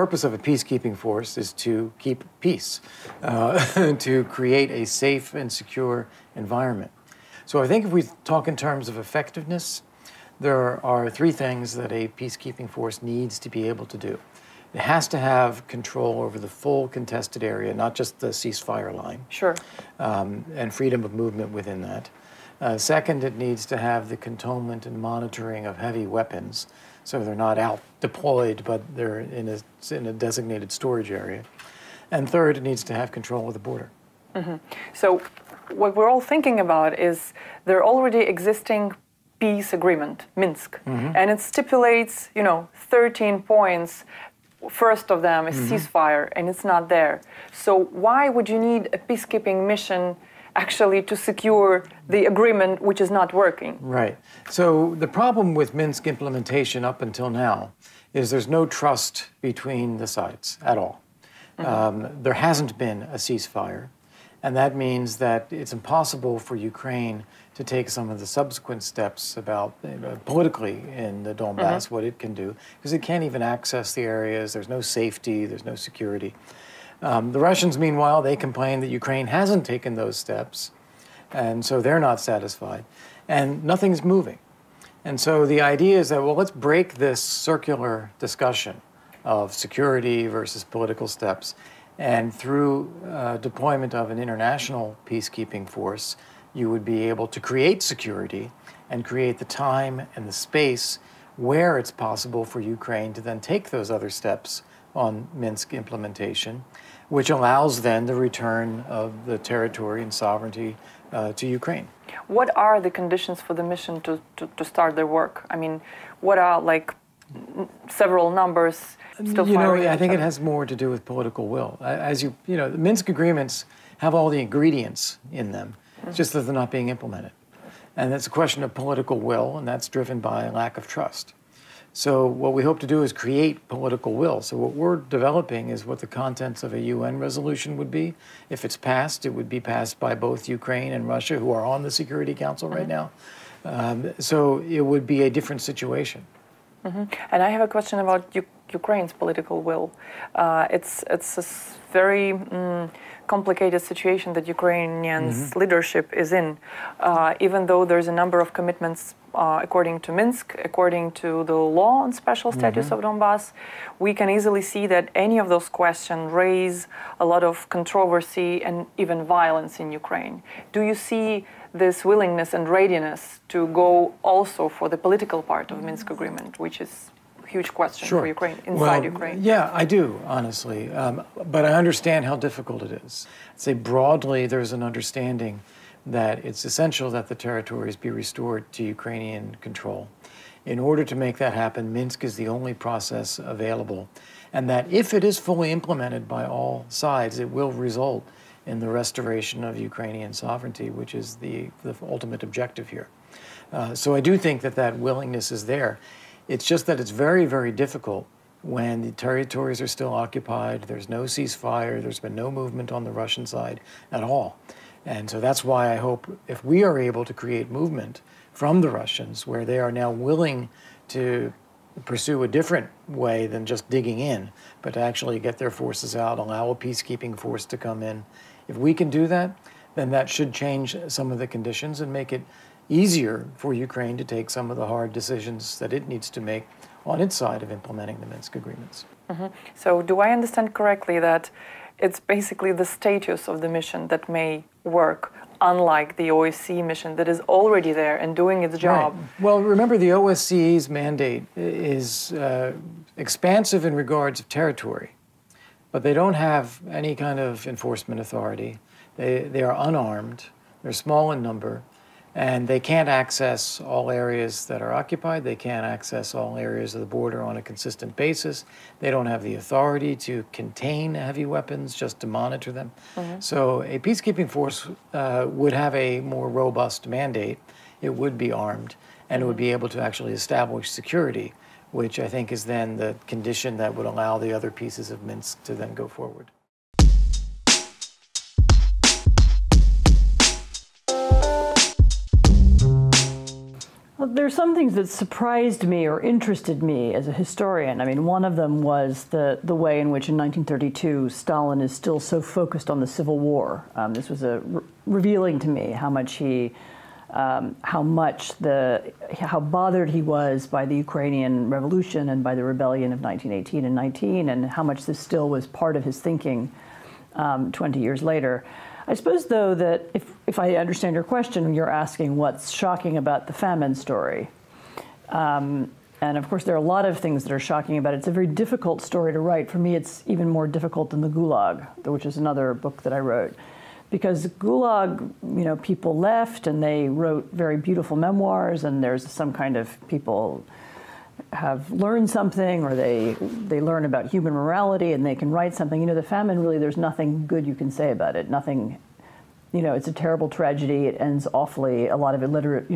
purpose of a peacekeeping force is to keep peace, to create a safe and secure environment. So I think if we talk in terms of effectiveness, there are three things that a peacekeeping force needs to be able to do. It has to have control over the full contested area, not just the ceasefire line. Sure. And freedom of movement within that. Second, it needs to have the cantonment and monitoring of heavy weapons, so they're not out deployed, but they're in a designated storage area. And third, it needs to have control of the border. Mm-hmm. So what we're all thinking about is there already existing peace agreement, Minsk, and it stipulates, 13 points. First of them is ceasefire, and it's not there. So why would you need a peacekeeping mission actually to secure the agreement which is not working? Right. So the problem with Minsk implementation up until now is there's no trust between the sides at all. There hasn't been a ceasefire, and that means that it's impossible for Ukraine to take some of the subsequent steps about politically in the Donbas, what it can do, because it can't even access the areas. There's no safety, there's no security. The Russians, meanwhile, they complain that Ukraine hasn't taken those steps, and so they're not satisfied, and nothing's moving. And so the idea is that, well, let's break this circular discussion of security versus political steps, and through deployment of an international peacekeeping force, you would be able to create security and create the time and the space where it's possible for Ukraine to then take those other steps on Minsk implementation, which allows then the return of the territory and sovereignty to Ukraine. What are the conditions for the mission to start their work? I mean, what are several numbers still firing? I think it has more to do with political will. As the Minsk agreements have all the ingredients in them. It's just that they're not being implemented. And it's a question of political will, and that's driven by a lack of trust. So what we hope to do is create political will. So what we're developing is what the contents of a UN resolution would be. If it's passed, it would be passed by both Ukraine and Russia, who are on the Security Council right now. So it would be a different situation. And I have a question about Ukraine's political will. It's a very complicated situation that Ukrainians' leadership is in. Even though there's a number of commitments according to Minsk, according to the law on special status of Donbas, we can easily see that any of those questions raise a lot of controversy and even violence in Ukraine. Do you see this willingness and readiness to go also for the political part of Minsk agreement, which is a huge question for Ukraine, inside Ukraine? Yeah, I do, honestly. But I understand how difficult it is. I'd say broadly, there's an understanding that it's essential that the territories be restored to Ukrainian control. In order to make that happen, Minsk is the only process available, and that if it is fully implemented by all sides, it will result in the restoration of Ukrainian sovereignty, which is the ultimate objective here. So I do think that willingness is there. It's just that it's very, very difficult when the territories are still occupied, there's no ceasefire, there's been no movement on the Russian side at all. And so that's why I hope if we are able to create movement from the Russians, where they are now willing to pursue a different way than just digging in, but to actually get their forces out, allow a peacekeeping force to come in. If we can do that, then that should change some of the conditions and make it easier for Ukraine to take some of the hard decisions that it needs to make on its side of implementing the Minsk agreements. So do I understand correctly that it's basically the status of the mission that may work, unlike the OSCE mission that is already there and doing its job? Right. Well, remember the OSCE's mandate is expansive in regards of territory, but they don't have any kind of enforcement authority. They are unarmed, they're small in number, and they can't access all areas that are occupied. They can't access all areas of the border on a consistent basis. They don't have the authority to contain heavy weapons, just to monitor them. So a peacekeeping force would have a more robust mandate. It would be armed, and it would be able to actually establish security, which I think is then the condition that would allow the other pieces of Minsk to then go forward. Well, there's some things that surprised me or interested me as a historian. I mean, one of them was the way in which in 1932 Stalin is still so focused on the Civil War. This was revealing to me how much how bothered he was by the Ukrainian Revolution and by the rebellion of 1918 and 19, and how much this still was part of his thinking 20 years later. I suppose, though, that if I understand your question, you're asking what's shocking about the famine story. And of course, there are a lot of things that are shocking about it. It's a very difficult story to write. For me, it's even more difficult than the Gulag, which is another book that I wrote. Because Gulag, people left and they wrote very beautiful memoirs, and there's some kind of people have learned something, or they learn about human morality and they can write something. The famine, really, there's nothing good you can say about it. Nothing, it's a terrible tragedy. It ends awfully. A lot of illiterate,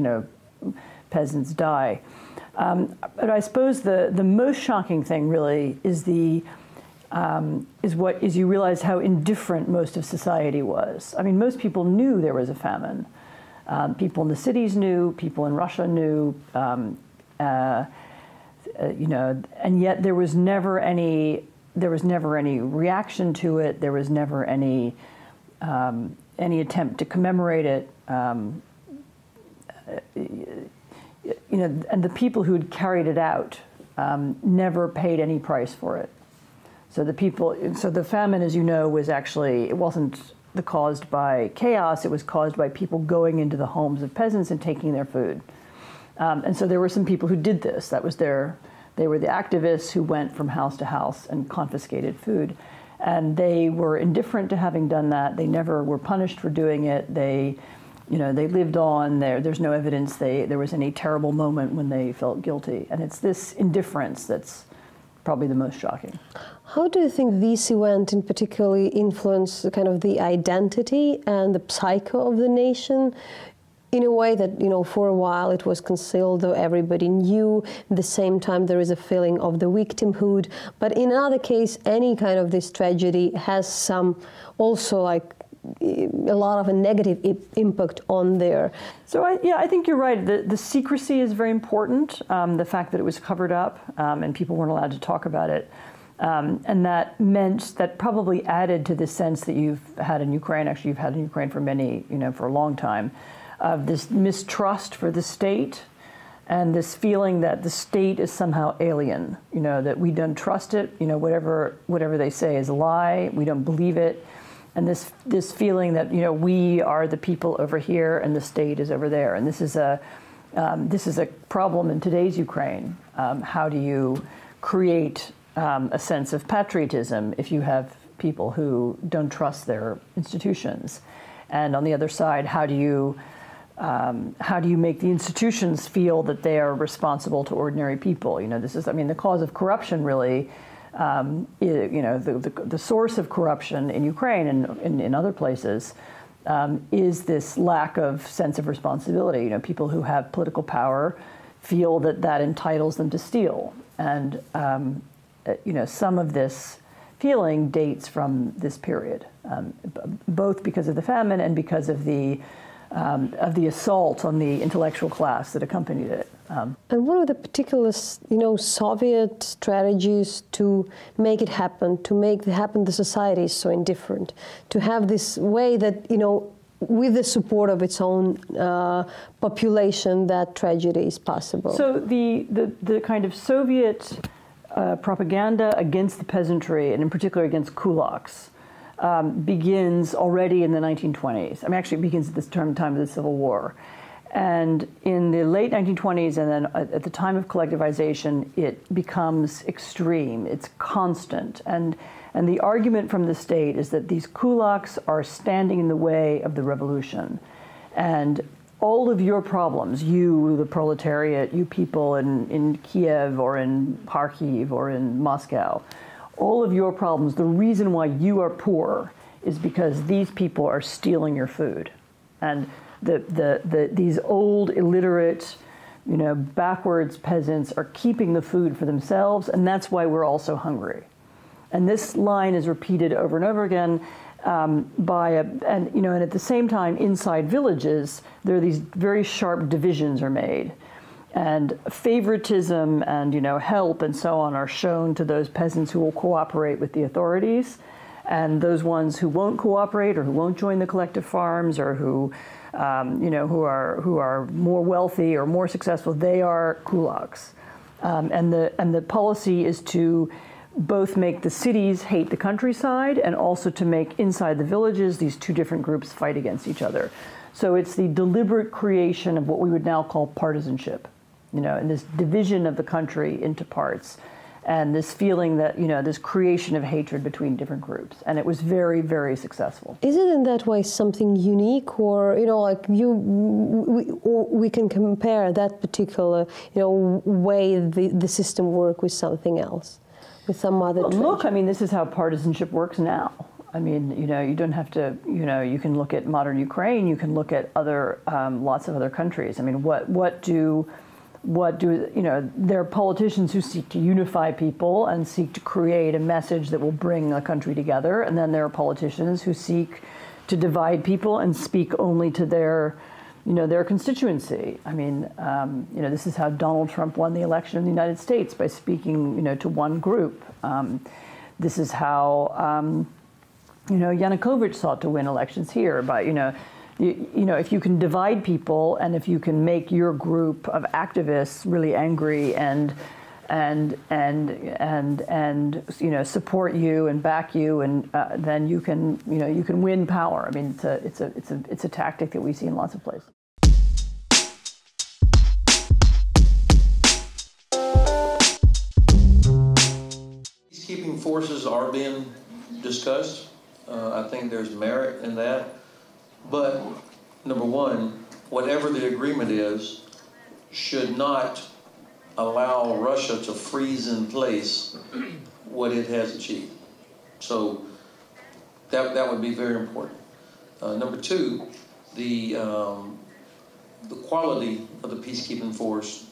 peasants die. But I suppose the most shocking thing really is you realize how indifferent most of society was. I mean, most people knew there was a famine. People in the cities knew. People in Russia knew. And yet there was never any reaction to it. There was never any attempt to commemorate it. And the people who'd carried it out never paid any price for it. So the famine, as you know, it wasn't caused by chaos. It was caused by people going into the homes of peasants and taking their food. And so there were some people who did this. They were the activists who went from house to house and confiscated food. And they were indifferent to having done that. They never were punished for doing it. They lived on. There's no evidence there was any terrible moment when they felt guilty. And it's this indifference that's probably the most shocking. How do you think this event in particularly influenced kind of the identity and the psyche of the nation? In a way that, for a while it was concealed, though everybody knew. At the same time, there is a feeling of the victimhood. But in another case, any kind of this tragedy has some also a lot of a negative impact on there. So I think you're right. The secrecy is very important. The fact that it was covered up and people weren't allowed to talk about it. And that meant that probably added to the sense that you've had in Ukraine. Actually, you've had in Ukraine for for a long time. Of this mistrust for the state and this feeling that the state is somehow alien, that we don't trust it, whatever they say is a lie, we don't believe it. And this feeling that, we are the people over here and the state is over there. And this is a problem in today's Ukraine. How do you create a sense of patriotism if you have people who don't trust their institutions? And on the other side, how do you make the institutions feel that they are responsible to ordinary people? The cause of corruption really, the source of corruption in Ukraine and in other places is this lack of sense of responsibility. People who have political power feel that entitles them to steal. And, some of this feeling dates from this period, both because of the famine and because of the assault on the intellectual class that accompanied it. And what are the particular, Soviet strategies to make it happen, the society is so indifferent, to have this way that, with the support of its own population, that tragedy is possible? So the kind of Soviet propaganda against the peasantry, and in particular against kulaks, begins already in the 1920s. Actually, it begins at this time of the Civil War. And in the late 1920s, and then at the time of collectivization, it becomes extreme. It's constant. And the argument from the state is that these kulaks are standing in the way of the revolution. And all of your problems, you, the proletariat, you people in Kyiv or in Kharkiv or in Moscow, all of your problems, the reason why you are poor is because these people are stealing your food. And these old, illiterate, backwards peasants are keeping the food for themselves, and that's why we're all so hungry. And this line is repeated over and over again and at the same time, inside villages, there are these very sharp divisions are made. And favoritism and, help and so on are shown to those peasants who will cooperate with the authorities. And those ones who won't cooperate or who won't join the collective farms or who are more wealthy or more successful, they are kulaks. And the policy is to both make the cities hate the countryside and also to make inside the villages these two different groups fight against each other. So it's the deliberate creation of what we would now call partisanship, and this division of the country into parts. And this feeling that, this creation of hatred between different groups. And it was very, very successful. Is it in that way something unique, or, we can compare that particular, way the system work with something else, with some other tradition? Look, this is how partisanship works now. You don't have to, you can look at modern Ukraine, you can look at other, lots of other countries. There are politicians who seek to unify people and seek to create a message that will bring a country together. And then there are politicians who seek to divide people and speak only to their constituency. This is how Donald Trump won the election in the United States, by speaking, to one group. This is how, Yanukovych sought to win elections here by, if you can divide people and if you can make your group of activists really angry and support you and back you, and then you can win power. It's a tactic that we see in lots of places. Peacekeeping forces are being discussed. I think there's merit in that. But, number one, whatever the agreement is, should not allow Russia to freeze in place what it has achieved. So that would be very important. Number two, the quality of the peacekeeping force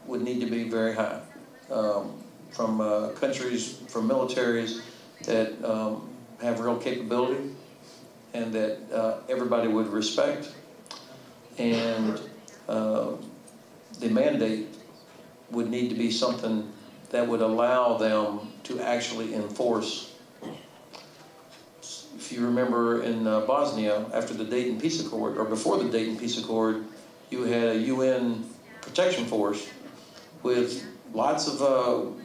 would need to be very high. From countries, from militaries that have real capability, and that everybody would respect, and the mandate would need to be something that would allow them to actually enforce. If you remember in Bosnia, after the Dayton Peace Accord, or before the Dayton Peace Accord, you had a UN protection force with lots of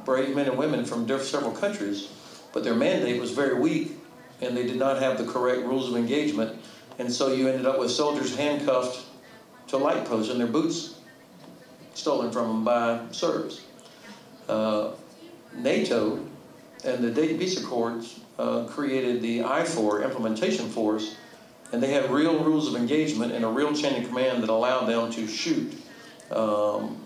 brave men and women from several countries, but their mandate was very weak, and they did not have the correct rules of engagement. And so you ended up with soldiers handcuffed to light posts and their boots stolen from them by Serbs. NATO and the Dayton Peace Accords created the I-4 implementation force, and they had real rules of engagement and a real chain of command that allowed them to shoot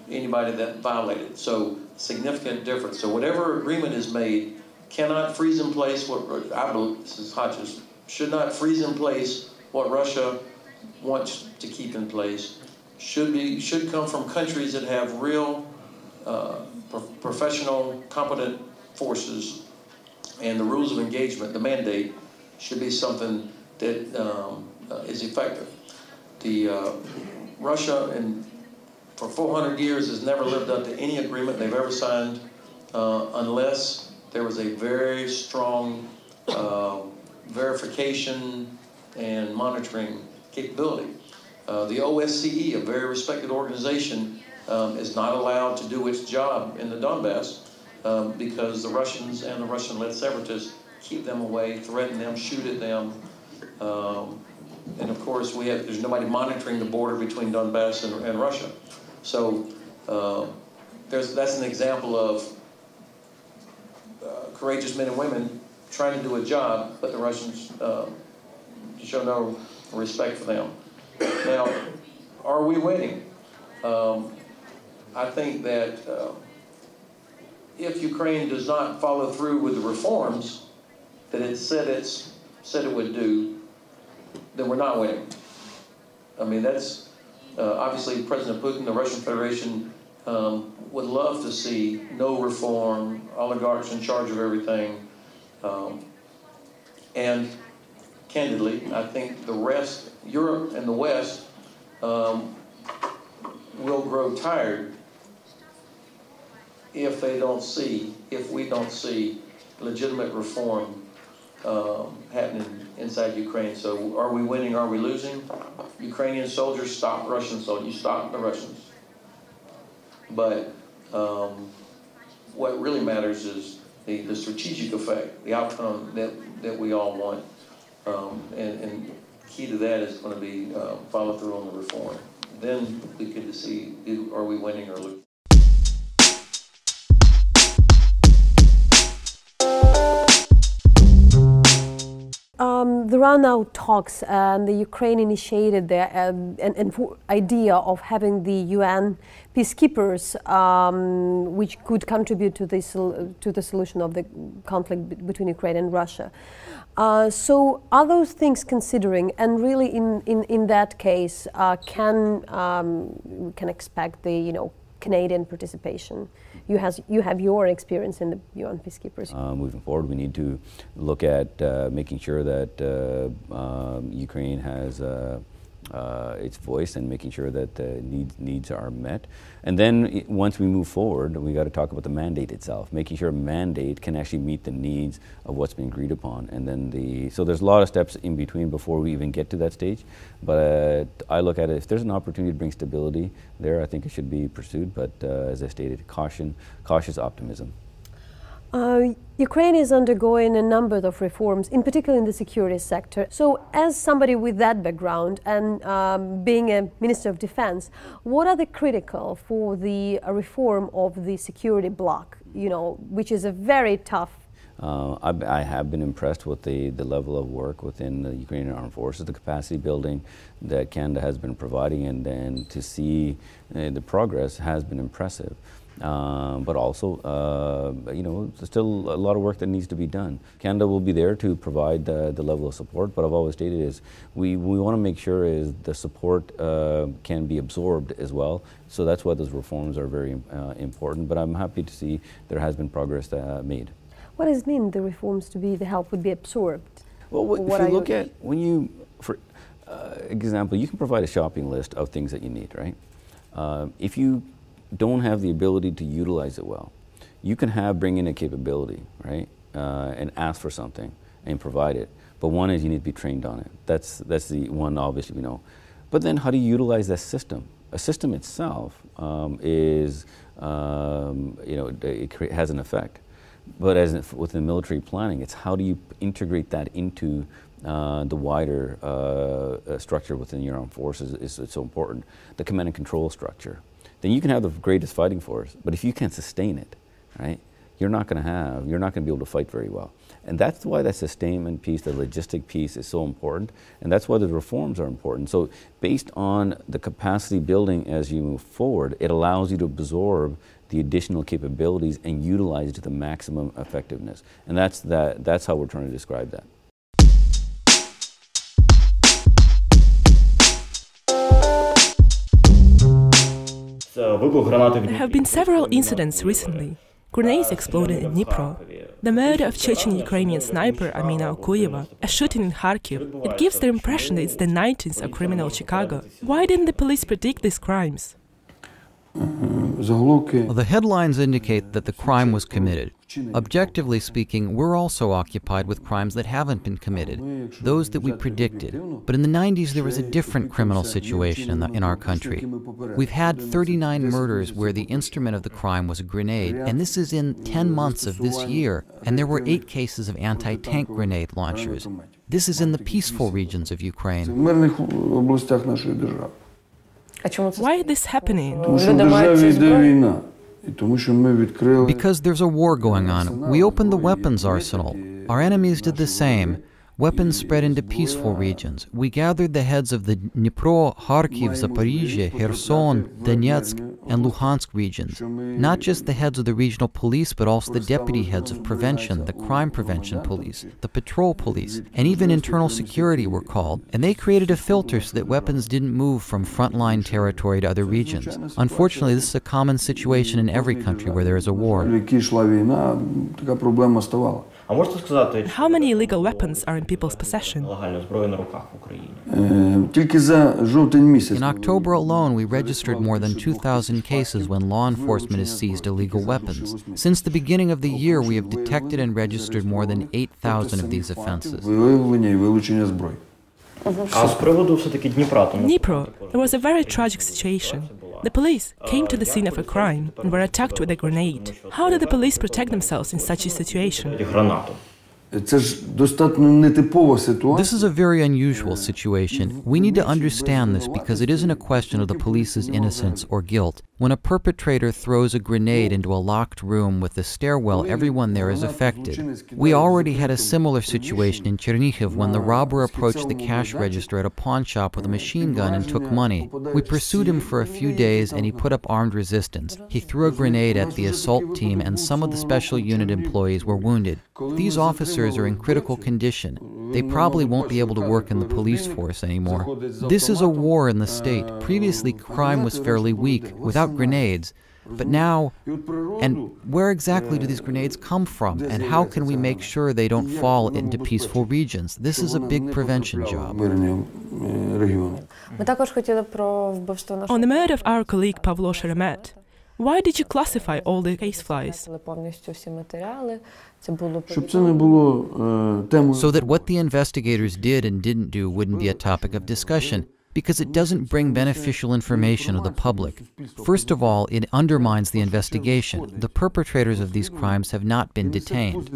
anybody that violated. So significant difference. So whatever agreement is made cannot freeze in place what, I believe, this is Hodges, should not freeze in place what Russia wants to keep in place. Should come from countries that have real professional, competent forces, and the rules of engagement, the mandate, should be something that is effective. Russia, for 400 years, has never lived up to any agreement they've ever signed unless there was a very strong verification and monitoring capability. The OSCE, a very respected organization, is not allowed to do its job in the Donbas because the Russians and the Russian-led separatists keep them away, threaten them, shoot at them. And of course, there's nobody monitoring the border between Donbas and Russia. So that's an example of courageous men and women trying to do a job, but the Russians show no respect for them. Now, are we winning? I think that if Ukraine does not follow through with the reforms that it said it would do, then we're not winning. That's obviously President Putin, the Russian Federation, would love to see no reform, oligarchs in charge of everything. And candidly, I think the rest, Europe and the West, will grow tired if we don't see legitimate reform happening inside Ukraine. So are we winning, are we losing? Ukrainian soldiers stop Russian soldiers, you stop the Russians. But what really matters is the strategic effect, the outcome that we all want. And key to that is going to be follow through on the reform. Then we can see, are we winning or losing? There are now talks, and the Ukraine initiated the idea of having the UN peacekeepers, which could contribute to the solution of the conflict between Ukraine and Russia. So are those things considering, and really in that case, can expect the Canadian participation? You have your experience in the UN peacekeepers. Moving forward, we need to look at making sure that Ukraine has its voice and making sure that the needs are met. And then once we move forward, we got to talk about the mandate itself, making sure a mandate can actually meet the needs of what's been agreed upon. And then so there's a lot of steps in between before we even get to that stage. But I look at it, if there's an opportunity to bring stability there, I think it should be pursued. But as I stated, cautious optimism. Ukraine is undergoing a number of reforms, in particular in the security sector. So as somebody with that background and being a Minister of Defense, what are the critical for the reform of the security bloc, which is a very tough? I have been impressed with the level of work within the Ukrainian Armed Forces, the capacity building that Canada has been providing, and then to see the progress has been impressive. But also, there's still a lot of work that needs to be done. Canada will be there to provide the level of support, but I've always stated is we want to make sure is the support can be absorbed as well. So that's why those reforms are very important. But I'm happy to see there has been progress made. What does it mean, the reforms the help would be absorbed? Well, if you look at, for example, you can provide a shopping list of things that you need, right? If you don't have the ability to utilize it well, you can bring in a capability, right, and ask for something and provide it. But one is you need to be trained on it. That's the one obviously we know. But then how do you utilize that system? A system itself it has an effect. But within military planning, it's how do you integrate that into the wider structure within your armed forces is so important. The command and control structure. Then you can have the greatest fighting force, but if you can't sustain it, right, you're not going to be able to fight very well. And that's why that sustainment piece, the logistic piece is so important, and that's why the reforms are important. So based on the capacity building as you move forward, it allows you to absorb the additional capabilities and utilize it to the maximum effectiveness. And that's how we're trying to describe that. There have been several incidents recently. Grenades exploded in Dnipro, the murder of Chechen Ukrainian sniper Amina Okuyeva, a shooting in Kharkiv. It gives the impression that it's the 19th of criminal Chicago. Why didn't the police predict these crimes? Well, the headlines indicate that the crime was committed. Objectively speaking, we're also occupied with crimes that haven't been committed, those that we predicted. But in the 90s, there was a different criminal situation in our country. We've had 39 murders where the instrument of the crime was a grenade, and this is in 10 months of this year, and there were 8 cases of anti-tank grenade launchers. This is in the peaceful regions of Ukraine. Why is this happening? Because there's a war going on. We opened the weapons arsenal. Our enemies did the same. Weapons spread into peaceful regions. We gathered the heads of the Dnipro, Kharkiv, Zaporizhzhia, Kherson, Donetsk, and Luhansk regions. Not just the heads of the regional police, but also the deputy heads of prevention, the crime prevention police, the patrol police, and even internal security were called. And they created a filter so that weapons didn't move from frontline territory to other regions. Unfortunately, this is a common situation in every country where there is a war. How many illegal weapons are in people's possession? In October alone, we registered more than 2,000 cases when law enforcement has seized illegal weapons. Since the beginning of the year, we have detected and registered more than 8,000 of these offenses. Dnipro, there was a very tragic situation. The police came to the scene of a crime and were attacked with a grenade. How did the police protect themselves in such a situation? This is a very unusual situation. We need to understand this because it isn't a question of the police's innocence or guilt. When a perpetrator throws a grenade into a locked room with a stairwell, everyone there is affected. We already had a similar situation in Chernihiv when the robber approached the cash register at a pawn shop with a machine gun and took money. We pursued him for a few days and he put up armed resistance. He threw a grenade at the assault team and some of the special unit employees were wounded. These officers are in critical condition. They probably won't be able to work in the police force anymore. This is a war in the state. Previously, crime was fairly weak, without grenades. But now, and where exactly do these grenades come from? And how can we make sure they don't fall into peaceful regions? This is a big prevention job. On the murder of our colleague Pavlo Sheremet, why did you classify all the case files? So that what the investigators did and didn't do wouldn't be a topic of discussion, because it doesn't bring beneficial information to the public. First of all, it undermines the investigation. The perpetrators of these crimes have not been detained.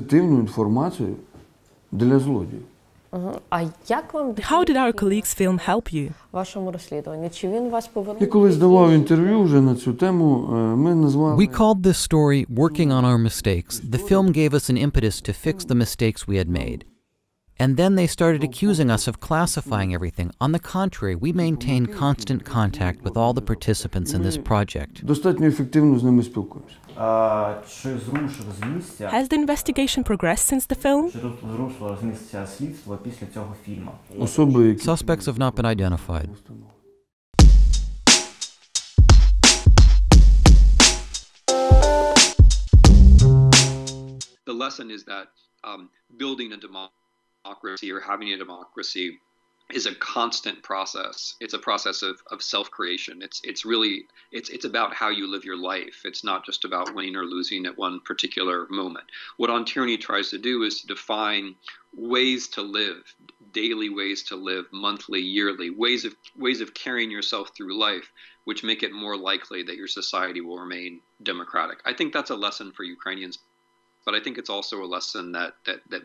How did our colleague's film help you? We called this story Working on Our Mistakes. The film gave us an impetus to fix the mistakes we had made. And then they started accusing us of classifying everything. On the contrary, we maintained constant contact with all the participants in this project. Has the investigation progressed since the film? Suspects have not been identified. The lesson is that building a democracy or having a democracy is a constant process. It's a process of self-creation. It's about how you live your life. It's not just about winning or losing at one particular moment. What On Tyranny tries to do is to define ways to live, daily ways to live, monthly, yearly, ways of carrying yourself through life, which make it more likely that your society will remain democratic. I think that's a lesson for Ukrainians, but I think it's also a lesson that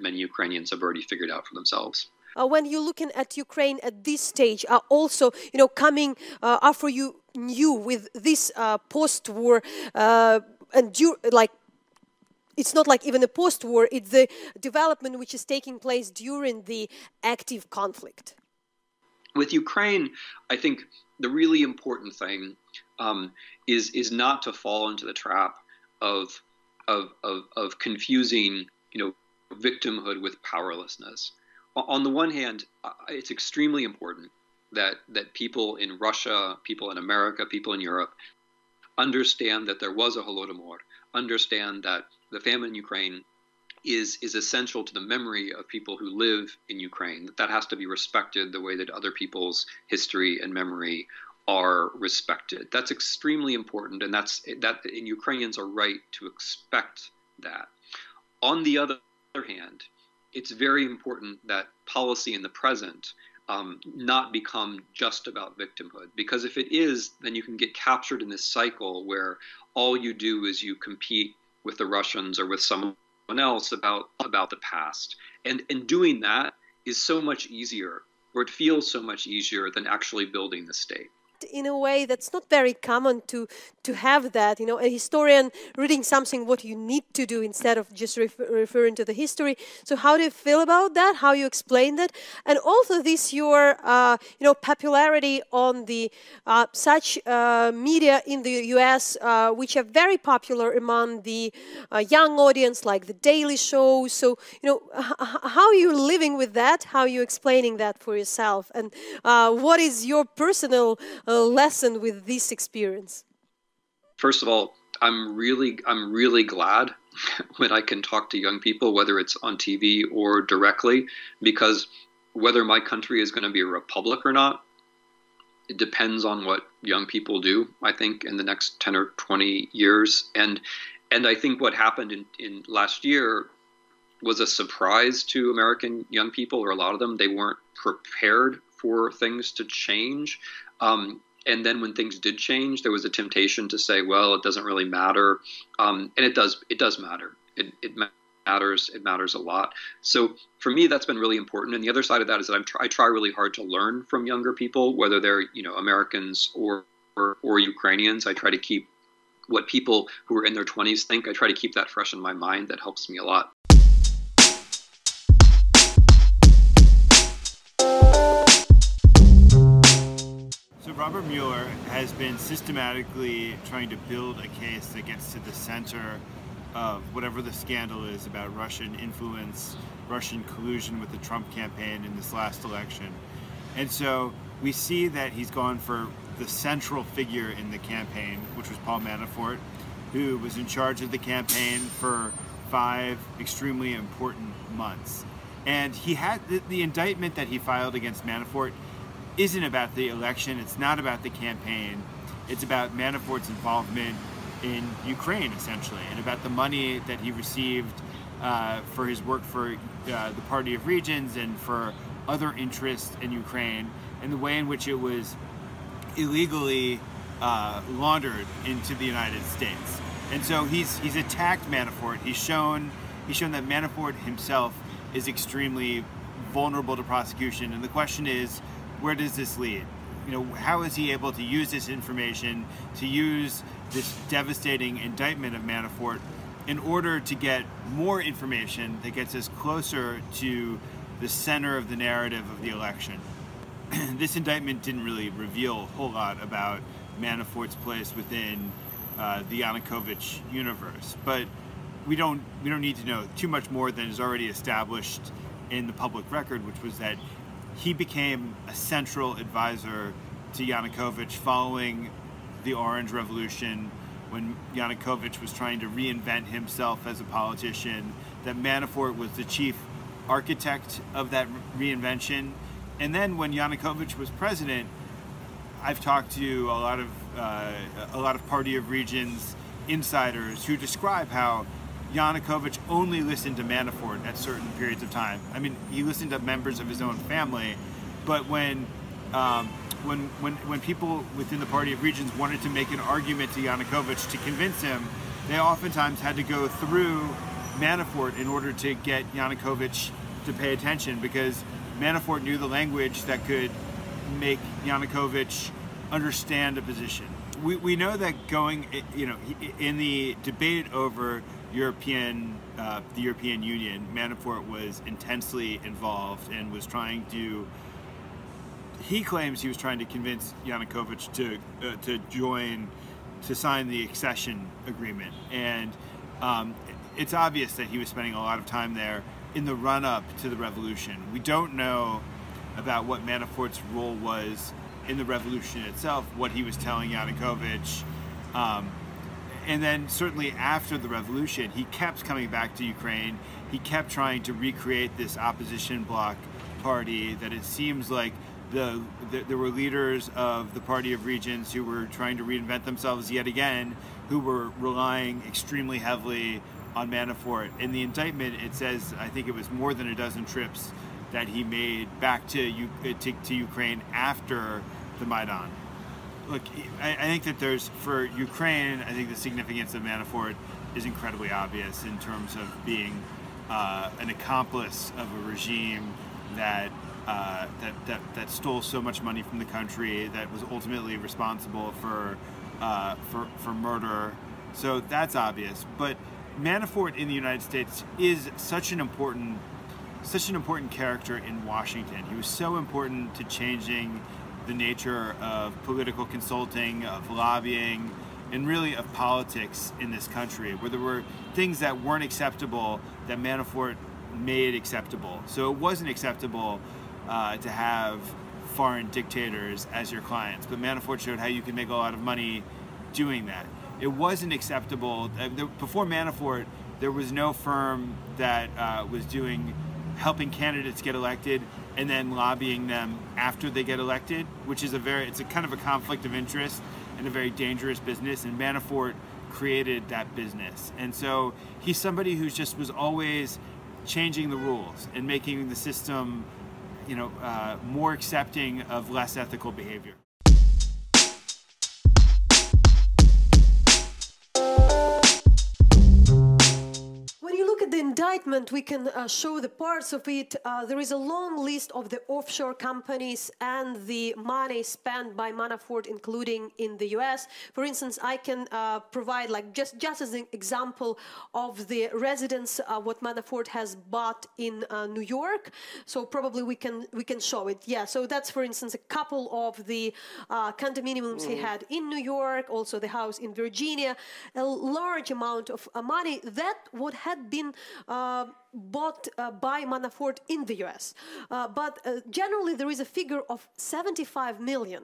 many Ukrainians have already figured out for themselves. When you're looking at Ukraine at this stage, are also, coming after you with this post-war, it's not like even a post-war, it's the development which is taking place during the active conflict. With Ukraine, I think the really important thing is not to fall into the trap of confusing, victimhood with powerlessness. On the one hand, it's extremely important that people in Russia, people in America, people in Europe understand that there was a Holodomor, understand that the famine in Ukraine is essential to the memory of people who live in Ukraine, that has to be respected the way that other people's history and memory are respected. That's extremely important, and and Ukrainians are right to expect that. On the other hand, it's very important that policy in the present not become just about victimhood, because if it is, then you can get captured in this cycle where all you do is you compete with the Russians or with someone else about the past. And doing that is so much easier, or it feels so much easier than actually building the state. In a way that's not very common to have that, a historian reading something what you need to do instead of just referring to the history. So how do you feel about that? How you explain that? And also this your popularity on the such media in the US which are very popular among the young audience, like the Daily Show. So how are you living with that? How are you explaining that for yourself? And what is your personal lesson with this experience? First of all, I'm really glad when I can talk to young people, whether it's on TV or directly, because whether my country is going to be a republic or not, it depends on what young people do, I think, in the next 10 or 20 years. And I think what happened in last year was a surprise to American young people, or a lot of them. They weren't prepared for things to change. And then when things did change, there was a temptation to say, well, it doesn't really matter. And it does matter. It matters. It matters a lot. So for me, that's been really important. And the other side of that is that I try really hard to learn from younger people, whether they're, Americans or Ukrainians. I try to keep what people who are in their 20s think. I try to keep that fresh in my mind. That helps me a lot. Robert Mueller has been systematically trying to build a case that gets to the center of whatever the scandal is about Russian influence, Russian collusion with the Trump campaign in this last election. And so we see that he's gone for the central figure in the campaign, which was Paul Manafort, who was in charge of the campaign for 5 extremely important months. And he had the indictment that he filed against Manafort isn't about the election, it's not about the campaign, it's about Manafort's involvement in Ukraine, essentially, and about the money that he received for his work for the Party of Regions and for other interests in Ukraine, and the way in which it was illegally laundered into the United States. And so he's attacked Manafort. He's shown that Manafort himself is extremely vulnerable to prosecution, and the question is, where does this lead? How is he able to use this information, to use this devastating indictment of Manafort in order to get more information that gets us closer to the center of the narrative of the election? This indictment didn't really reveal a whole lot about Manafort's place within the Yanukovych universe, but we don't need to know too much more than is already established in the public record, which was that he became a central advisor to Yanukovych following the Orange Revolution, when Yanukovych was trying to reinvent himself as a politician, that Manafort was the chief architect of that reinvention. And then when Yanukovych was president, I've talked to a lot of Party of Regions insiders who describe how Yanukovych only listened to Manafort at certain periods of time. I mean, he listened to members of his own family, but when people within the Party of Regions wanted to make an argument to Yanukovych to convince him, they oftentimes had to go through Manafort in order to get Yanukovych to pay attention, because Manafort knew the language that could make Yanukovych understand a position. We know that going, in the debate over the European Union, Manafort was intensely involved and was trying to. He claims he was trying to convince Yanukovych to sign the accession agreement, and it's obvious that he was spending a lot of time there in the run-up to the revolution. We don't know about what Manafort's role was in the revolution itself, what he was telling Yanukovych. And then certainly after the revolution, he kept coming back to Ukraine. He kept trying to recreate this opposition bloc party that it seems like there were leaders of the Party of Regions who were trying to reinvent themselves yet again, who were relying extremely heavily on Manafort. In the indictment, it says, I think it was more than a dozen trips that he made back to Ukraine after the Maidan. Look, I think that for Ukraine, I think the significance of Manafort is incredibly obvious in terms of being an accomplice of a regime that stole so much money from the country, that was ultimately responsible for murder. So that's obvious. But Manafort in the United States is such an important character in Washington. He was so important to changing the nature of political consulting, of lobbying, and really of politics in this country, where there were things that weren't acceptable that Manafort made acceptable. So it wasn't acceptable to have foreign dictators as your clients, but Manafort showed how you can make a lot of money doing that. it wasn't acceptable. Before Manafort, there was no firm that was helping candidates get elected and then lobbying them after they get elected, which is it's a kind of a conflict of interest and a very dangerous business. And Manafort created that business, and so he's somebody who just was always changing the rules and making the system, more accepting of less ethical behavior. The indictment, we can show the parts of it. There is a long list of the offshore companies and the money spent by Manafort, including in the US. For instance, I can provide, like, just as an example of the residence, what Manafort has bought in New York. So probably we can show it. Yeah. So that's, for instance, a couple of the condominiums he had in New York, also the house in Virginia, a large amount of money that would had been bought by Manafort in the US. But generally there is a figure of 75 million.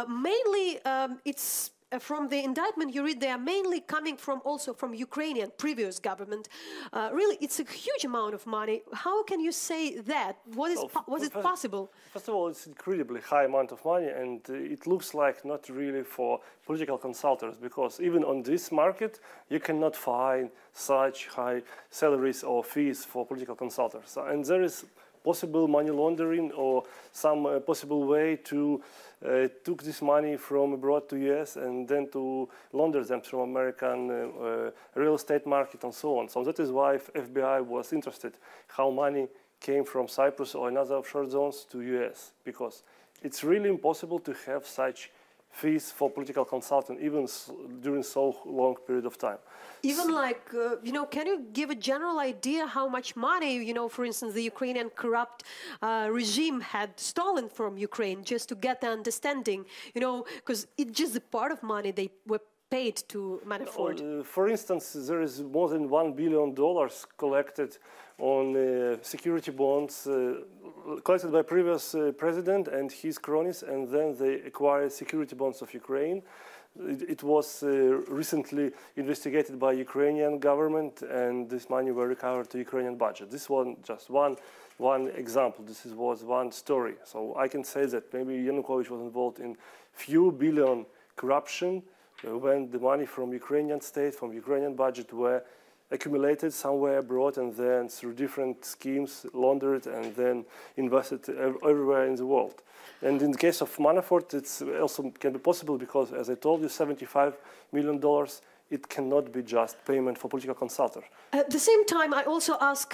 Mainly it's from the indictment you read, they are mainly coming also from Ukrainian previous government. Really, it's a huge amount of money. How can you say that? Was it possible? First of all, it's incredibly high amount of money, and it looks like not really for political consultants, because even on this market, you cannot find such high salaries or fees for political consultants. And there is possible money laundering or some possible way to took this money from abroad to US and then to launder them through American real estate market and so on. So that is why FBI was interested how money came from Cyprus or another offshore zones to US, because it's really impossible to have such fees for political consultant even during so long period of time. Even like, can you give a general idea how much money, for instance, the Ukrainian corrupt regime had stolen from Ukraine, just to get the understanding, because it's just a part of money they were paid to Manafort? For instance, there is more than $1 billion collected on security bonds collected by previous president and his cronies, and then they acquired security bonds of Ukraine. It was recently investigated by Ukrainian government, and this money were recovered to Ukrainian budget. This was just one example. This was one story. So I can say that maybe Yanukovych was involved in few billion corruption when the money from Ukrainian state, from Ukrainian budget were accumulated somewhere abroad and then through different schemes laundered and then invested everywhere in the world. And in the case of Manafort, it's also can be possible because, as I told you, $75 million, it cannot be just payment for political consultant. At the same time, I also ask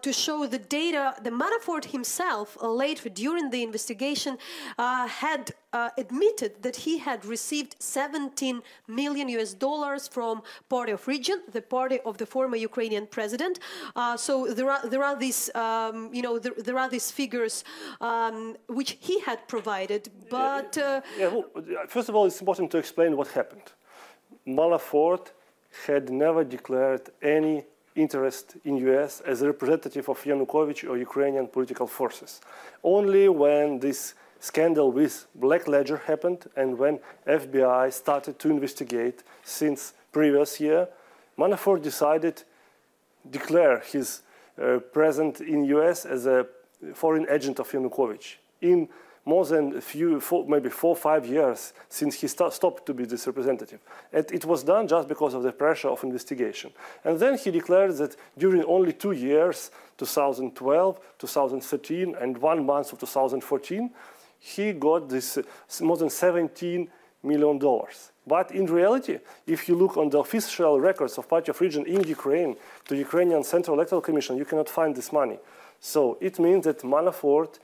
to show the data. The Manafort himself, later during the investigation, had admitted that he had received $17 million from Party of Region, the party of the former Ukrainian president. So there are these, there are these figures which he had provided. But first of all, it's important to explain what happened. Manafort had never declared any interest in US as a representative of Yanukovych or Ukrainian political forces. Only when this scandal with Black Ledger happened and when FBI started to investigate since previous year, Manafort decided to declare his presence in US as a foreign agent of Yanukovych. In more than maybe 4 or 5 years since he stopped to be this representative. And it was done just because of the pressure of investigation. And then he declared that during only 2 years, 2012, 2013, and 1 month of 2014, he got this more than $17 million. But in reality, if you look on the official records of Party of Region in Ukraine, the Ukrainian Central Electoral Commission, you cannot find this money. So it means that Manafort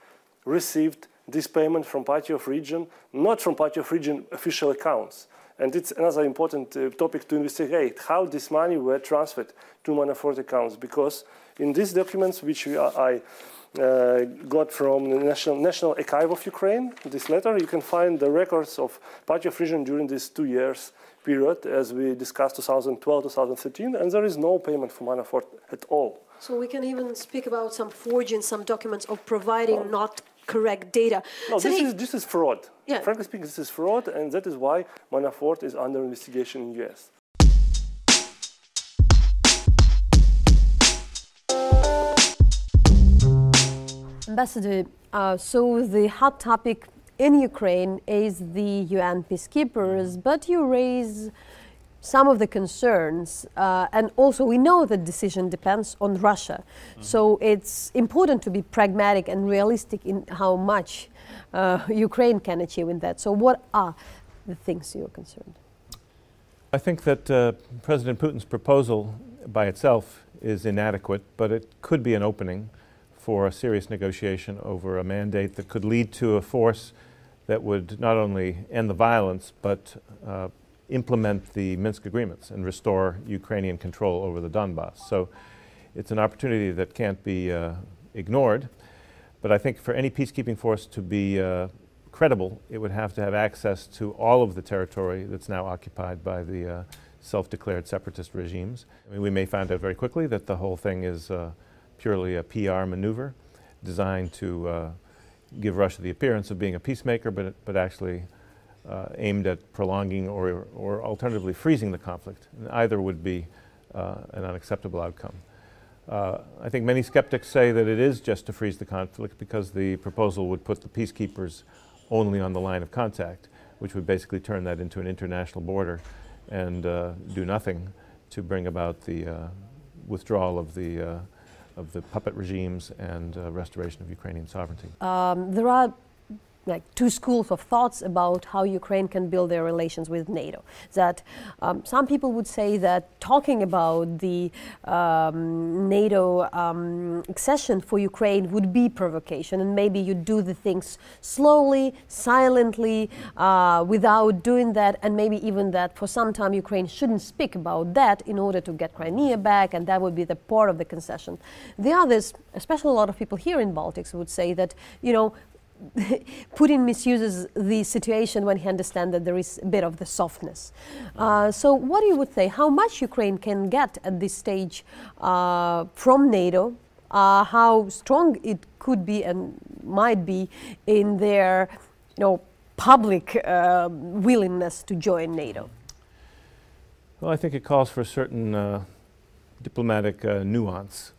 received this payment from Party of Region, not from Party of Region official accounts. And it's another important topic to investigate, how this money were transferred to Manafort accounts. Because in these documents, which I got from the National Archive of Ukraine, this letter, you can find the records of Party of Region during this 2 years period, as we discussed 2012, 2013, and there is no payment from Manafort at all. So we can even speak about some forging some documents of providing not correct data. No, so this is fraud. Yeah. Frankly speaking, this is fraud, and that is why Manafort is under investigation in the US. Ambassador, so the hot topic in Ukraine is the UN peacekeepers, but you raise some of the concerns, and also we know the decision depends on Russia. So it's important to be pragmatic and realistic in how much Ukraine can achieve in that. So what are the things you're concerned? I think that President Putin's proposal by itself is inadequate, but it could be an opening for a serious negotiation over a mandate that could lead to a force that would not only end the violence, but implement the Minsk agreements and restore Ukrainian control over the Donbas. So it's an opportunity that can't be ignored. But I think for any peacekeeping force to be credible, it would have to have access to all of the territory that's now occupied by the self-declared separatist regimes. I mean, we may find out very quickly that the whole thing is purely a PR maneuver designed to give Russia the appearance of being a peacemaker, but actually aimed at prolonging or alternatively freezing the conflict. And either would be an unacceptable outcome. I think many skeptics say that it is just to freeze the conflict because the proposal would put the peacekeepers only on the line of contact, which would basically turn that into an international border and do nothing to bring about the withdrawal of the puppet regimes and restoration of Ukrainian sovereignty. There are like two schools of thoughts about how Ukraine can build their relations with NATO. That some people would say that talking about the NATO accession for Ukraine would be provocation, and maybe you do the things slowly, silently, without doing that, and maybe even that for some time Ukraine shouldn't speak about that in order to get Crimea back, and that would be the part of the concession. The others, especially a lot of people here in Baltics, would say that, you know, Putin misuses the situation when he understands that there is a bit of the softness. So what you would say, how much Ukraine can get at this stage from NATO, how strong it could be and might be in their public willingness to join NATO? Well, I think it calls for a certain diplomatic nuance.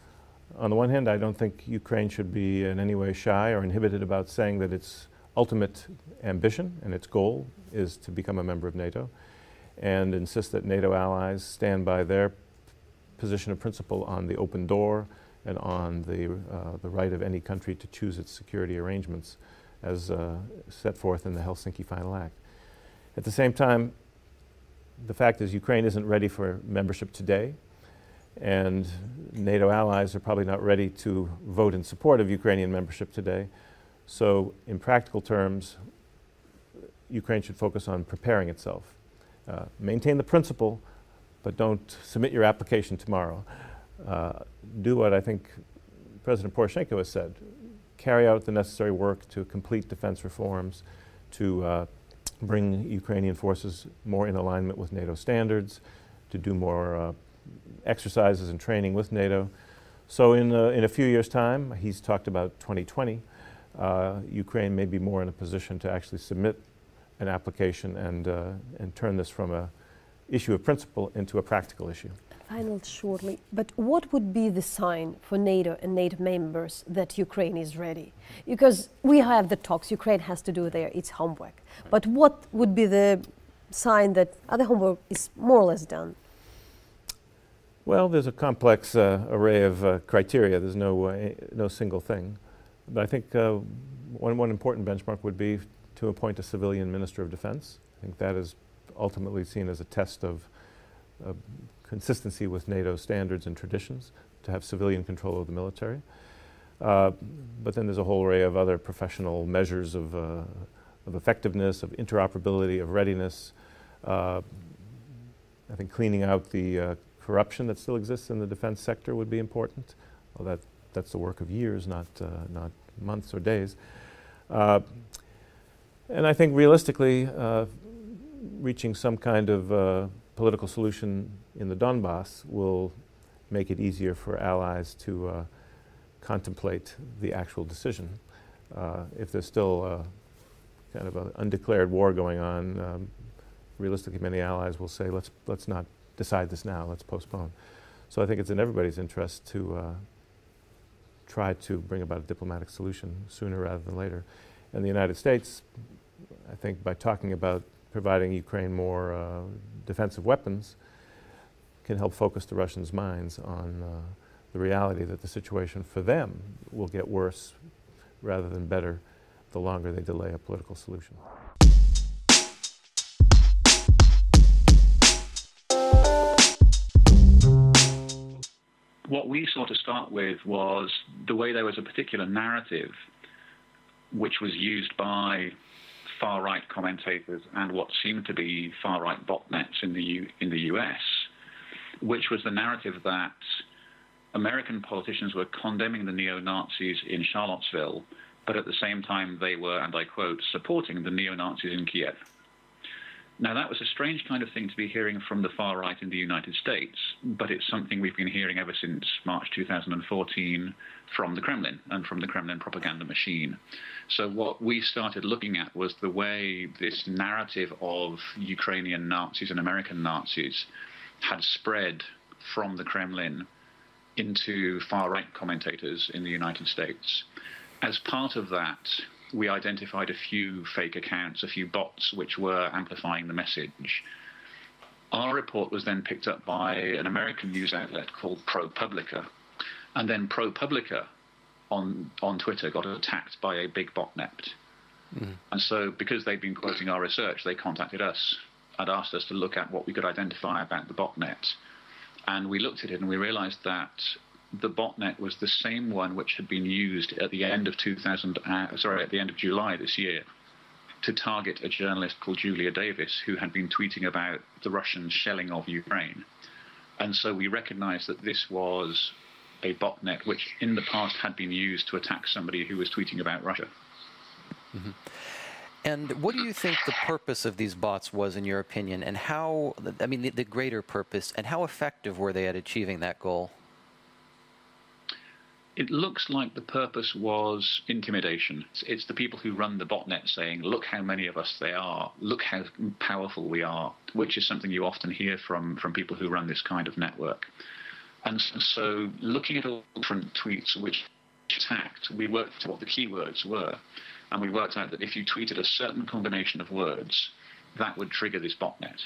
On the one hand, I don't think Ukraine should be in any way shy or inhibited about saying that its ultimate ambition and its goal is to become a member of NATO, and insist that NATO allies stand by their position of principle on the open door and on the right of any country to choose its security arrangements as set forth in the Helsinki Final Act. At the same time, the fact is Ukraine isn't ready for membership today, and NATO allies are probably not ready to vote in support of Ukrainian membership today. So in practical terms, Ukraine should focus on preparing itself. Maintain the principle, but don't submit your application tomorrow. Do what I think President Poroshenko has said. Carry out the necessary work to complete defense reforms, to bring Ukrainian forces more in alignment with NATO standards, to do more exercises and training with NATO. So in a few years' time, he's talked about 2020, Ukraine may be more in a position to actually submit an application and turn this from an issue of principle into a practical issue. Final shortly, but what would be the sign for NATO and NATO members that Ukraine is ready? Because we have the talks, Ukraine has to do its homework. But what would be the sign that other homework is more or less done? Well, there's a complex array of criteria. There's no single thing. But I think one important benchmark would be to appoint a civilian minister of defense. I think that is ultimately seen as a test of consistency with NATO standards and traditions, to have civilian control of the military. But then there's a whole array of other professional measures of effectiveness, of interoperability, of readiness. I think cleaning out the corruption that still exists in the defense sector would be important. Well, that's the work of years, not months or days. And I think realistically, reaching some kind of political solution in the Donbas will make it easier for allies to contemplate the actual decision. If there's still kind of an undeclared war going on, realistically many allies will say, let's not decide this now, let's postpone. So I think it's in everybody's interest to try to bring about a diplomatic solution sooner rather than later. And the United States, I think by talking about providing Ukraine more defensive weapons, can help focus the Russians' minds on the reality that the situation for them will get worse rather than better the longer they delay a political solution. What we saw to start with was the way there was a particular narrative which was used by far-right commentators and what seemed to be far-right botnets in the US, which was the narrative that American politicians were condemning the neo-Nazis in Charlottesville, but at the same time they were, and I quote, supporting the neo-Nazis in Kyiv. Now, that was a strange kind of thing to be hearing from the far right in the United States, but it's something we've been hearing ever since March 2014 from the Kremlin and from the Kremlin propaganda machine. So what we started looking at was the way this narrative of Ukrainian Nazis and American Nazis had spread from the Kremlin into far-right commentators in the United States. As part of that, we identified a few fake accounts, a few bots which were amplifying the message. Our report was then picked up by an American news outlet called ProPublica, and then ProPublica on Twitter got attacked by a big botnet. And so because they'd been quoting our research, they contacted us and asked us to look at what we could identify about the botnet. And we looked at it and we realized that the botnet was the same one which had been used at the end of at the end of July this year to target a journalist called Julia Davis who had been tweeting about the Russian shelling of Ukraine. And so we recognized that this was a botnet which in the past had been used to attack somebody who was tweeting about Russia. And what do you think the purpose of these bots was, in your opinion, and how, I mean, the greater purpose, and how effective were they at achieving that goal? It looks like the purpose was intimidation. It's the people who run the botnet saying, look how many of us there are, look how powerful we are, which is something you often hear from people who run this kind of network. And so looking at all different tweets which attacked, we worked out what the keywords were, and we worked out that if you tweeted a certain combination of words, that would trigger this botnet,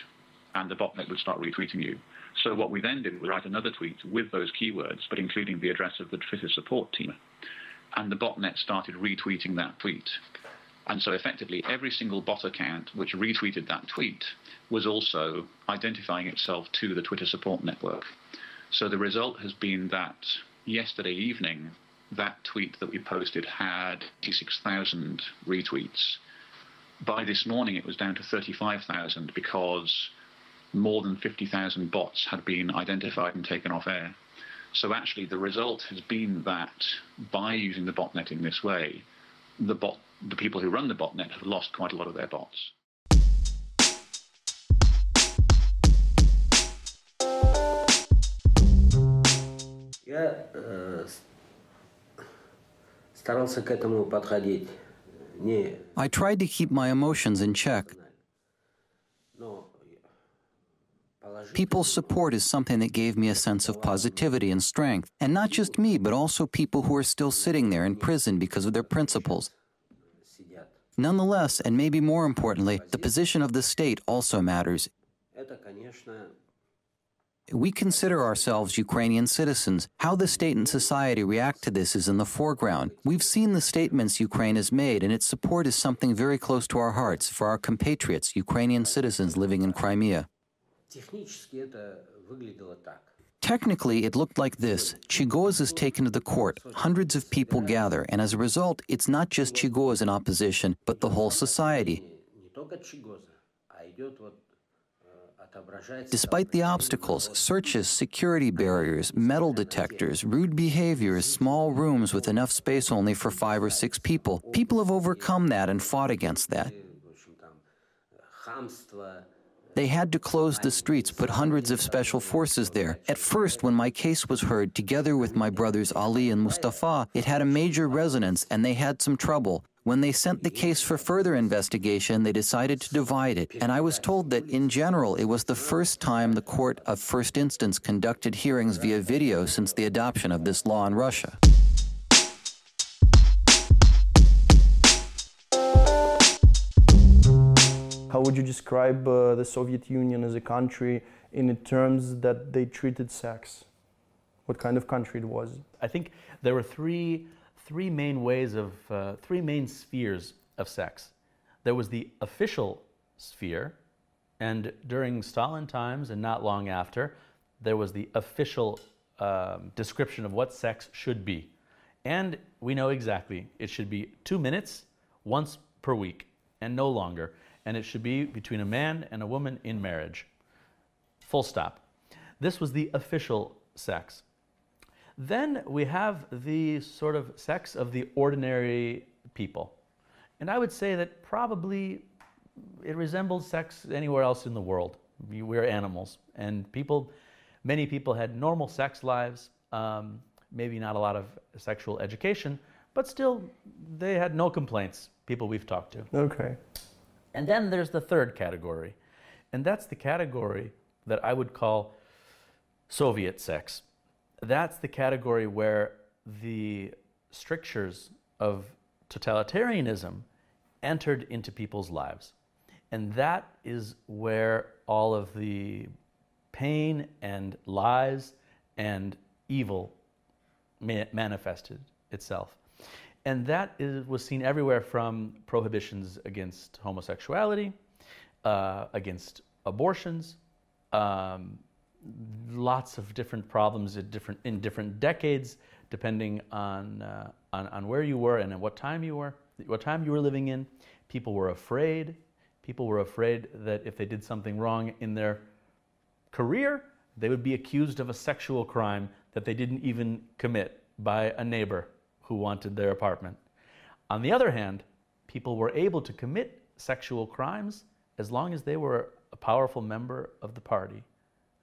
and the botnet would start retweeting you. So what we then did was write another tweet with those keywords, but including the address of the Twitter support team. And the botnet started retweeting that tweet. And so effectively every single bot account which retweeted that tweet was also identifying itself to the Twitter support network. So the result has been that yesterday evening, that tweet that we posted had 86,000 retweets. By this morning, it was down to 35,000 because more than 50,000 bots had been identified and taken off air. So actually the result has been that by using the botnet in this way, the people who run the botnet have lost quite a lot of their bots. I tried to keep my emotions in check. People's support is something that gave me a sense of positivity and strength. And not just me, but also people who are still sitting there in prison because of their principles. Nonetheless, and maybe more importantly, the position of the state also matters. We consider ourselves Ukrainian citizens. How the state and society react to this is in the foreground. We've seen the statements Ukraine has made, and its support is something very close to our hearts for our compatriots, Ukrainian citizens living in Crimea. Technically, it looked like this. Chigoz is taken to the court. Hundreds of people gather, and as a result, it's not just Chigoz in opposition, but the whole society. Despite the obstacles, searches, security barriers, metal detectors, rude behaviors, small rooms with enough space only for 5 or 6 people, people have overcome that and fought against that. They had to close the streets, put hundreds of special forces there. At first, when my case was heard, together with my brothers Ali and Mustafa, it had a major resonance and they had some trouble. When they sent the case for further investigation, they decided to divide it. And I was told that, in general, it was the first time the court of first instance conducted hearings via video since the adoption of this law in Russia. How would you describe the Soviet Union as a country in terms that they treated sex? What kind of country it was? I think there were three main ways of, three main spheres of sex. There was the official sphere, and during Stalin times and not long after, there was the official description of what sex should be. And we know exactly, it should be 2 minutes, once per week, and no longer. And it should be between a man and a woman in marriage. Full stop. This was the official sex. Then we have the sort of sex of the ordinary people. And I would say that probably it resembled sex anywhere else in the world. We're animals. And many people had normal sex lives, maybe not a lot of sexual education, but still they had no complaints, people we've talked to. Okay. And then there's the third category, and that's the category that I would call Soviet sex. That's the category where the strictures of totalitarianism entered into people's lives. And that is where all of the pain and lies and evil manifested itself. And that was seen everywhere from prohibitions against homosexuality, against abortions, lots of different problems in different decades, depending on where you were and at what time you were living in. People were afraid. People were afraid that if they did something wrong in their career, they would be accused of a sexual crime that they didn't even commit by a neighbor who wanted their apartment. On the other hand, people were able to commit sexual crimes as long as they were a powerful member of the party.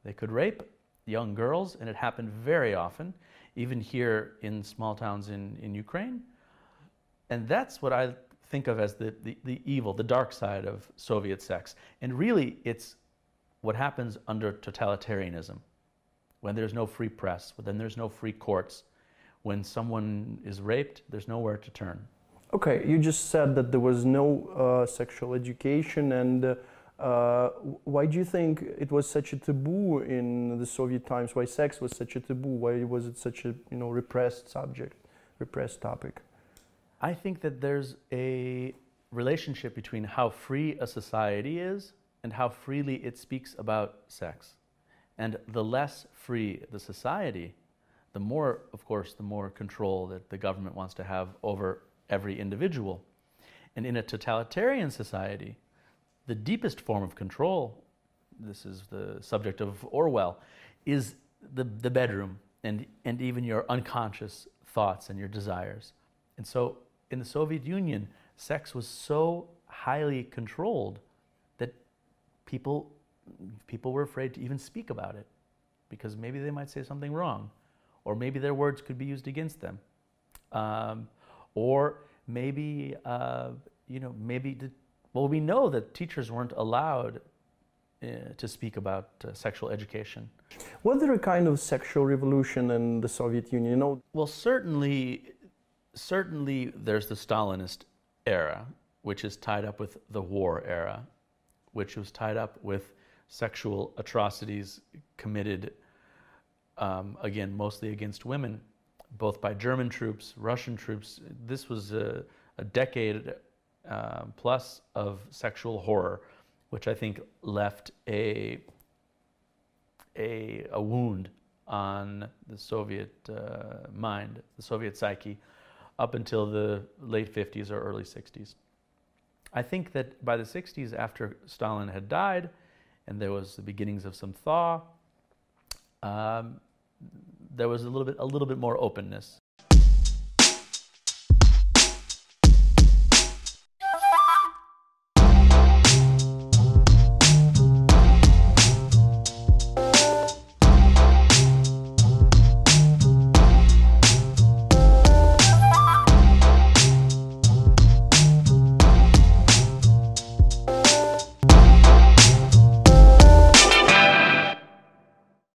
They could rape young girls, and it happened very often, even here in small towns in Ukraine. And that's what I think of as the evil, the dark side of Soviet sex. And really, it's what happens under totalitarianism, when there's no free press, when there's no free courts. When someone is raped, there's nowhere to turn. Okay, you just said that there was no sexual education, and why do you think it was such a taboo in the Soviet times? Why sex was such a taboo? Why was it such a repressed subject, repressed topic? I think that there's a relationship between how free a society is and how freely it speaks about sex. And the less free the society, the more, of course, the more control that the government wants to have over every individual. And in a totalitarian society, the deepest form of control, this is the subject of Orwell, is the bedroom and even your unconscious thoughts and your desires. And so in the Soviet Union, sex was so highly controlled that people were afraid to even speak about it because maybe they might say something wrong. Or maybe their words could be used against them, or maybe we know that teachers weren't allowed to speak about sexual education. Was there a kind of sexual revolution in the Soviet Union? Well, certainly there's the Stalinist era, which is tied up with the war era, which was tied up with sexual atrocities committed. Again, mostly against women, both by German troops, Russian troops. This was a decade plus of sexual horror, which I think left a wound on the Soviet mind, the Soviet psyche, up until the late 50s or early 60s. I think that by the 60s, after Stalin had died, and there was the beginnings of some thaw, there was a little bit more openness.